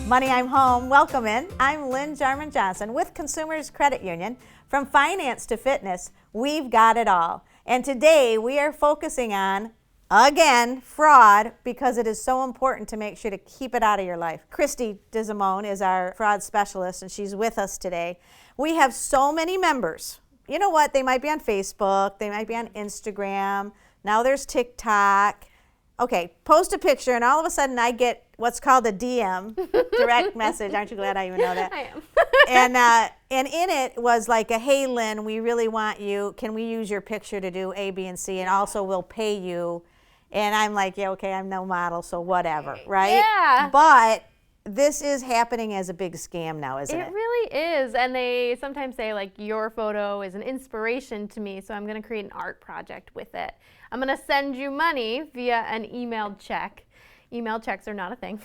Money, I'm home. Welcome in. I'm Lynn Jarman Johnson with Consumers Credit Union. From finance to fitness, we've got it all. And today we are focusing on, again, fraud, because it is so important to make sure to keep it out of your life. Christy Dizamone is our fraud specialist, and she's with us today. We have so many members. You know what? They might be on Facebook. They might be on Instagram. Now there's TikTok. Okay, post a picture, and all of a sudden I get what's called a DM, direct message. Aren't you glad I even know that? I am. And in it was like a, hey, Lynn, we really want you. Can we use your picture to do A, B, and C? And also we'll pay you. And I'm like, yeah, okay, I'm no model, so whatever, right? Yeah. But this is happening as a big scam now, isn't it? It really is. And they sometimes say, like, your photo is an inspiration to me, so I'm going to create an art project with it. I'm going to send you money via an emailed check. Email checks are not a thing.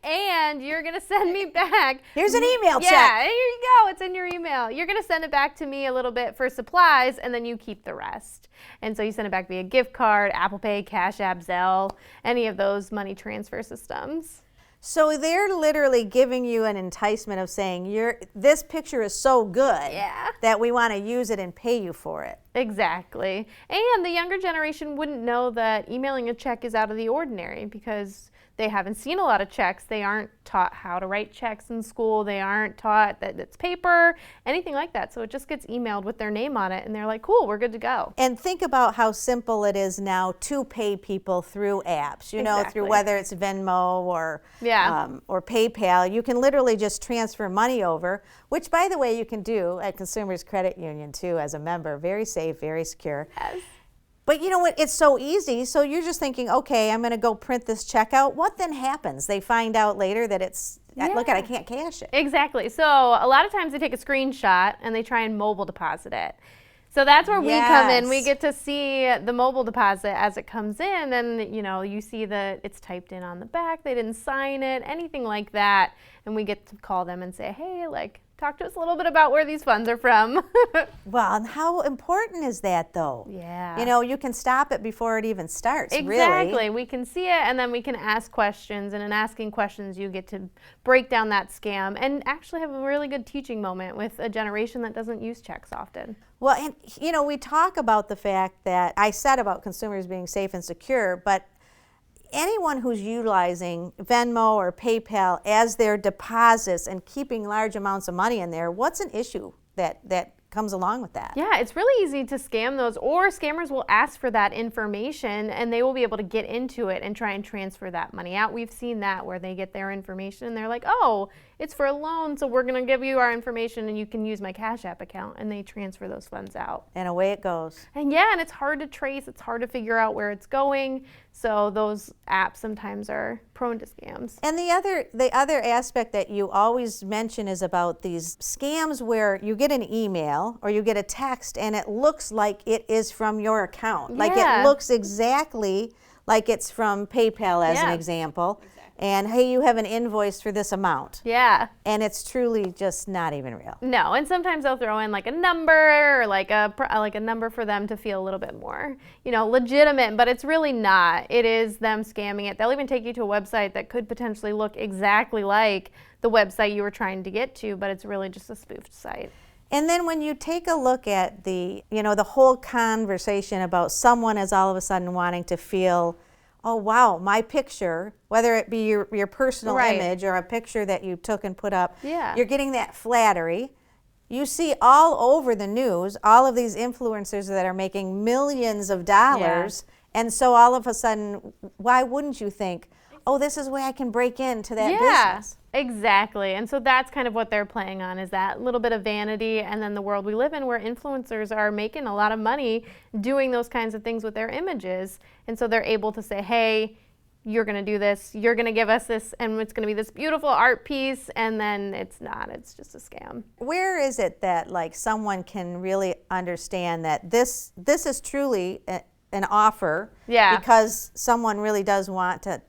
And you're going to send me back. Here's an email check. Yeah, here you go. It's in your email. You're going to send it back to me a little bit for supplies, and then you keep the rest. And so you send it back via gift card, Apple Pay, Cash App, Zelle, any of those money transfer systems. So they're literally giving you an enticement of saying, this picture is so good that we want to use it and pay you for it. Exactly. And the younger generation wouldn't know that emailing a check is out of the ordinary because they haven't seen a lot of checks. They aren't taught how to write checks in school. They aren't taught that it's paper, anything like that. So it just gets emailed with their name on it, and they're like, cool, we're good to go. And think about how simple it is now to pay people through apps, you know, through whether it's Venmo or PayPal. You can literally just transfer money over, which, by the way, you can do at Consumers Credit Union, too, as a member. Very safe, very secure. Yes. But you know what? It's so easy. So you're just thinking, okay, I'm going to go print this check out. What then happens? They find out later that it's, look at, I can't cash it. Exactly. So a lot of times they take a screenshot and they try and mobile deposit it. So that's where we come in. We get to see the mobile deposit as it comes in, and you see that it's typed in on the back. They didn't sign it, anything like that. And we get to call them and say, hey, talk to us a little bit about where these funds are from. Well, and how important is that, though? Yeah. You can stop it before it even starts, Exactly. really. We can see it, and then we can ask questions, and in asking questions, you get to break down that scam and actually have a really good teaching moment with a generation that doesn't use checks often. Well, and, we talk about the fact that I said about consumers being safe and secure, but anyone who's utilizing Venmo or PayPal as their deposits and keeping large amounts of money in there, what's an issue that comes along with that? Yeah, it's really easy to scam those, or scammers will ask for that information and they will be able to get into it and try and transfer that money out. We've seen that where they get their information and they're like, oh, it's for a loan, so we're going to give you our information and you can use my Cash App account, and they transfer those funds out. And away it goes. And and it's hard to trace, it's hard to figure out where it's going, so those apps sometimes are prone to scams. And the other aspect that you always mention is about these scams where you get an email or you get a text and it looks like it is from your account. Like it looks exactly like it's from PayPal as an example. And hey, you have an invoice for this amount. Yeah. And it's truly just not even real. No, and sometimes they'll throw in like a number or like a number for them to feel a little bit more, legitimate, but it's really not. It is them scamming it. They'll even take you to a website that could potentially look exactly like the website you were trying to get to, but it's really just a spoofed site. And then when you take a look at the whole conversation about someone is all of a sudden wanting to feel, oh, wow, my picture, whether it be your personal image or a picture that you took and put up, you're getting that flattery. You see all over the news, all of these influencers that are making millions of dollars. And so all of a sudden, why wouldn't you think, oh, this is where I can break into that business? Exactly. And so that's kind of what they're playing on, is that little bit of vanity, and then the world we live in where influencers are making a lot of money doing those kinds of things with their images. And so they're able to say, hey, you're going to do this, you're going to give us this, and it's going to be this beautiful art piece, and then it's not, it's just a scam. Where is it that someone can really understand that this is truly an offer because someone really does want to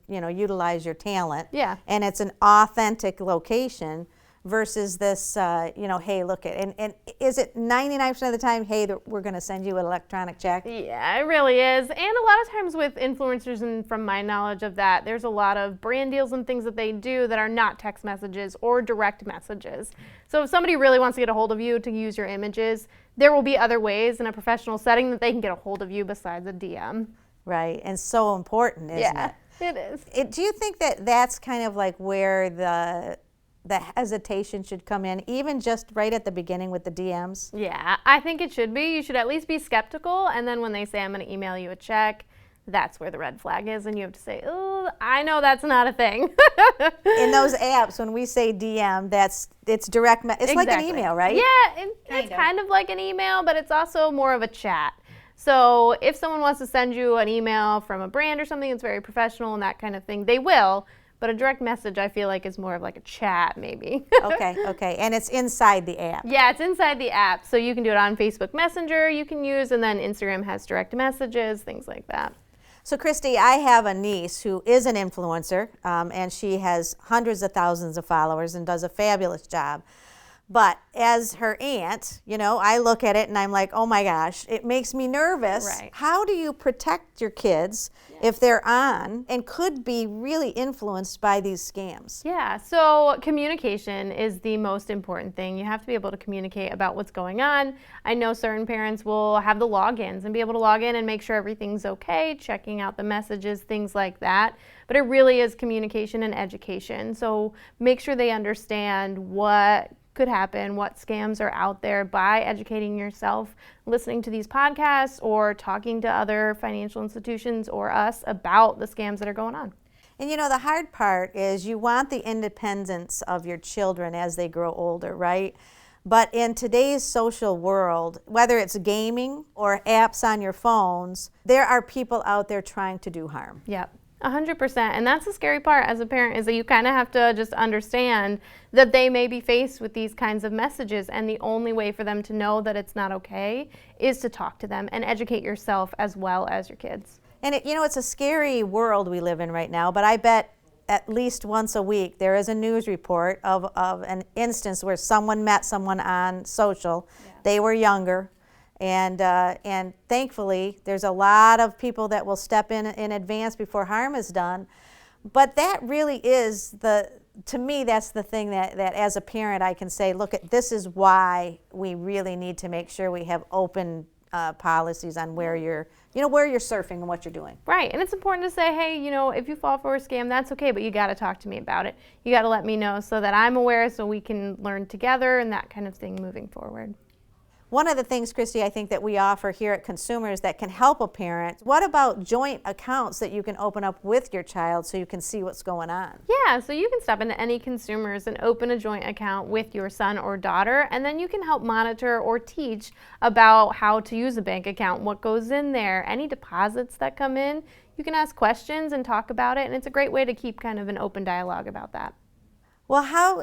utilize your talent, and it's an authentic location, versus this, hey, look it. And is it 99% of the time, hey, we're going to send you an electronic check? Yeah, it really is. And a lot of times with influencers, and from my knowledge of that, there's a lot of brand deals and things that they do that are not text messages or direct messages. So if somebody really wants to get a hold of you to use your images, there will be other ways in a professional setting that they can get a hold of you besides a DM. Right, and so important, isn't it? Yeah, it is. Do you think that that's kind of like where the hesitation should come in, even just right at the beginning with the DMs? Yeah, I think it should be. You should at least be skeptical, and then when they say, I'm going to email you a check, that's where the red flag is, and you have to say, oh, I know that's not a thing. In those apps, when we say DM, it's direct, it's like an email, right? Yeah, it's kind of like an email, but it's also more of a chat. So if someone wants to send you an email from a brand or something that's very professional and that kind of thing, they will. But a direct message, I feel like, is more of like a chat, maybe. Okay. And it's inside the app. Yeah, it's inside the app. So you can do it on Facebook Messenger, you can use, and then Instagram has direct messages, things like that. So, Christy, I have a niece who is an influencer, and she has hundreds of thousands of followers and does a fabulous job. But as her aunt, I look at it and I'm like, oh my gosh, it makes me nervous. Right. How do you protect your kids if they're on and could be really influenced by these scams? Yeah, so communication is the most important thing. You have to be able to communicate about what's going on. I know certain parents will have the logins and be able to log in and make sure everything's okay, checking out the messages, things like that. But it really is communication and education. So make sure they understand what could happen, what scams are out there by educating yourself, listening to these podcasts, or talking to other financial institutions or us about the scams that are going on. And the hard part is you want the independence of your children as they grow older, right? But in today's social world, whether it's gaming or apps on your phones, there are people out there trying to do harm. Yep. 100%. And that's the scary part as a parent, is that you kind of have to just understand that they may be faced with these kinds of messages, and the only way for them to know that it's not okay is to talk to them and educate yourself as well as your kids. And it's a scary world we live in right now, but I bet at least once a week there is a news report of an instance where someone met someone on social. Yeah. They were younger. And thankfully, there's a lot of people that will step in advance before harm is done. But that really is to me, that's the thing that as a parent I can say, look, this is why we really need to make sure we have open policies on where you're surfing and what you're doing. Right, and it's important to say, hey, if you fall for a scam, that's okay, but you got to talk to me about it. You got to let me know so that I'm aware, so we can learn together and that kind of thing moving forward. One of the things, Christy, I think that we offer here at Consumers that can help a parent, what about joint accounts that you can open up with your child so you can see what's going on? Yeah, so you can step into any Consumers and open a joint account with your son or daughter, and then you can help monitor or teach about how to use a bank account, what goes in there, any deposits that come in. You can ask questions and talk about it, and it's a great way to keep kind of an open dialogue about that. Well, how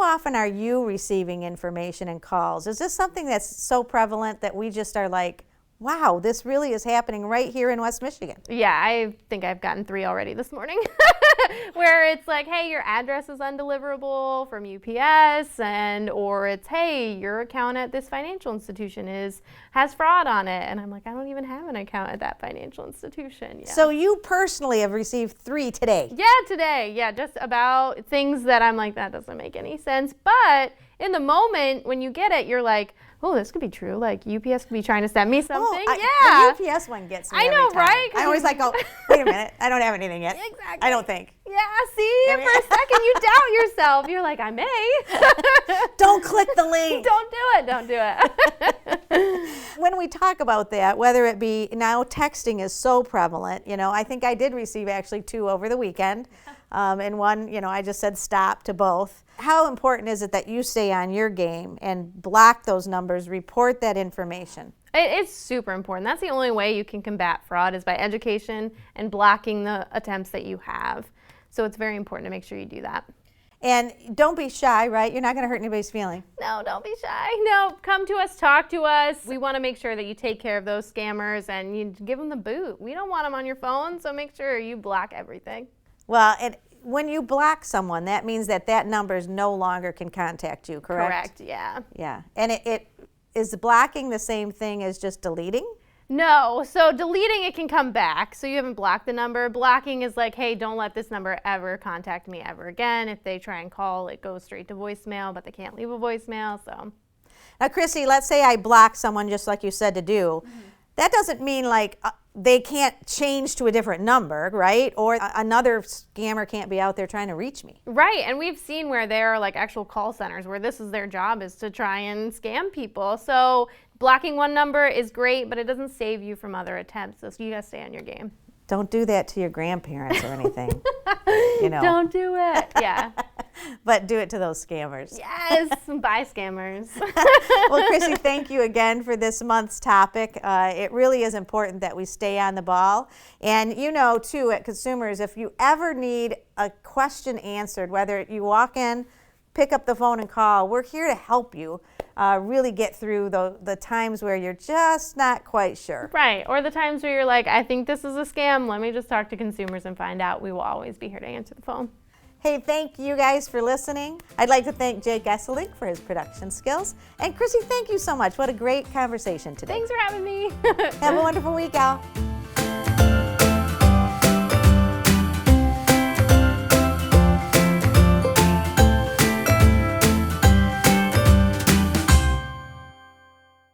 often are you receiving information and calls? Is this something that's so prevalent that we just are like, wow, this really is happening right here in West Michigan? Yeah, I think I've gotten 3 already this morning where it's like, hey, your address is undeliverable from UPS, or it's, hey, your account at this financial institution has fraud on it. And I'm like, I don't even have an account at that financial institution. Yeah. So you personally have received 3 today? Yeah, today. Yeah, just about things that I'm like, that doesn't make any sense. But in the moment when you get it, you're like, oh, this could be true. Like UPS could be trying to send me something. The UPS one gets me I know, every time. right? I always like, oh, wait a minute, I don't have anything yet. Exactly. I don't think. Yeah, see, for a second you doubt yourself. You're like, I may. Don't click the link. Don't do it. When we talk about that, whether it be now texting is so prevalent, I think I did receive actually 2 over the weekend. And one, I just said stop to both. How important is it that you stay on your game and block those numbers, report that information? It's super important. That's the only way you can combat fraud, is by education and blocking the attempts that you have. So it's very important to make sure you do that. And don't be shy, right? You're not going to hurt anybody's feeling. No, don't be shy. No, come to us, talk to us. We want to make sure that you take care of those scammers and you give them the boot. We don't want them on your phone, so make sure you block everything. Well, and when you block someone, that means that number no longer can contact you, correct? Correct, yeah. Yeah. And it is blocking the same thing as just deleting? No, so deleting, it can come back. So you haven't blocked the number. Blocking is like, hey, don't let this number ever contact me ever again. If they try and call, it goes straight to voicemail, but they can't leave a voicemail. So now, Chrissy, let's say I block someone just like you said to do. That doesn't mean like they can't change to a different number, right? Or another scammer can't be out there trying to reach me. Right, and we've seen where there are like actual call centers where this is their job, is to try and scam people. So blocking one number is great, but it doesn't save you from other attempts. So you gotta stay on your game. Don't do that to your grandparents or anything. You know. Don't do it. Yeah. But do it to those scammers. Yes. Bye, scammers. Well, Chrissy, thank you again for this month's topic. It really is important that we stay on the ball. And you know, too, at Consumers, if you ever need a question answered, whether you walk in, pick up the phone and call, we're here to help you really get through the times where you're just not quite sure. Right, or the times where you're like, I think this is a scam, let me just talk to Consumers and find out. We will always be here to answer the phone. Hey, thank you guys for listening. I'd like to thank Jay Gesseling for his production skills. And Chrissy, thank you so much. What a great conversation today. Thanks for having me. Have a wonderful week, Al.